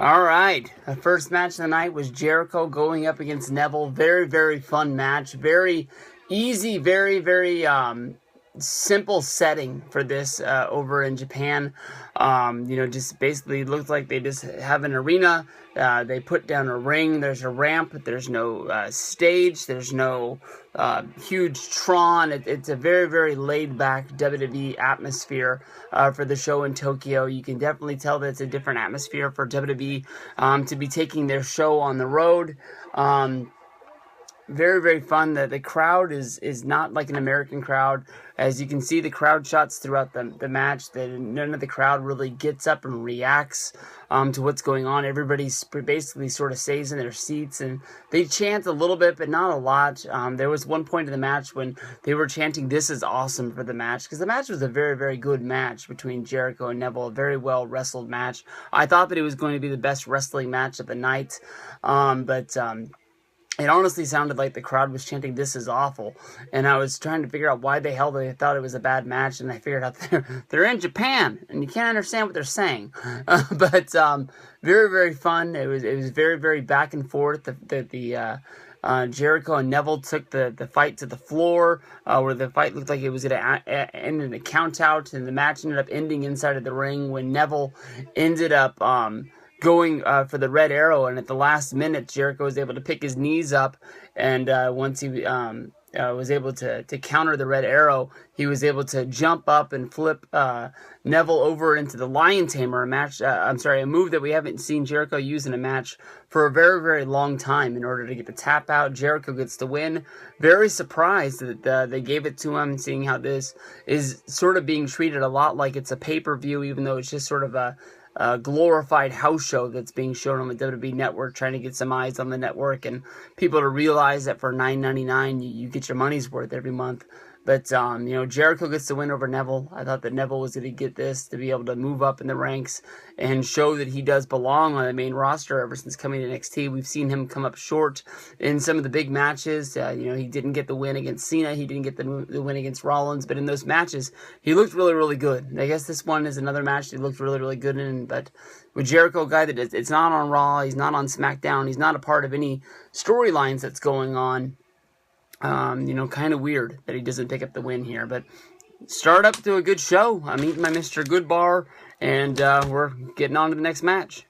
All right, the first match of the night was Jericho going up against Neville. Very, very fun match. Very easy, very simple setting for this over in Japan. Just basically looked like they just have an arena. They put down a ring. There's a ramp. There's no stage. There's no huge Tron. It's a very laid back WWE atmosphere for the show in Tokyo. You can definitely tell that it's a different atmosphere for WWE to be taking their show on the road. Very fun. The crowd is not like an American crowd. As you can see, the crowd shots throughout the match, none of the crowd really gets up and reacts to what's going on. Everybody's basically sort of stays in their seats, and they chant a little bit, but not a lot. There was one point in the match when they were chanting, "This is awesome" for the match, because the match was a very good match between Jericho and Neville, a very well wrestled match. I thought that it was going to be the best wrestling match of the night, but it honestly sounded like the crowd was chanting, "This is awful." And I was trying to figure out why the hell they thought it was a bad match. And I figured out they're in Japan and you can't understand what they're saying. But very fun. It was very back and forth. Jericho and Neville took the fight to the floor, where the fight looked like it was going to end in a count out. And the match ended up ending inside of the ring when Neville ended up going for the red arrow, and at the last minute, Jericho was able to pick his knees up, and once he was able to counter the red arrow, he was able to jump up and flip Neville over into the Lion Tamer, a move that we haven't seen Jericho use in a match for a very long time in order to get the tap out. Jericho gets the win. Very surprised that they gave it to him, seeing how this is sort of being treated a lot like it's a pay-per-view, even though it's just sort of a glorified house show that's being shown on the WWE network, trying to get some eyes on the network and people to realize that for $9.99 you get your money's worth every month. But Jericho gets the win over Neville. I thought that Neville was going to get this to be able to move up in the ranks and show that he does belong on the main roster. Ever since coming to NXT, we've seen him come up short in some of the big matches. He didn't get the win against Cena. He didn't get the win against Rollins. But in those matches, he looked really good. I guess this one is another match he looked really good in. But with Jericho, a guy that it's not on Raw, he's not on SmackDown, he's not a part of any storylines that's going on. Kind of weird that he doesn't pick up the win here, but start up to a good show. I'm eating my Mr. Goodbar, and we're getting on to the next match.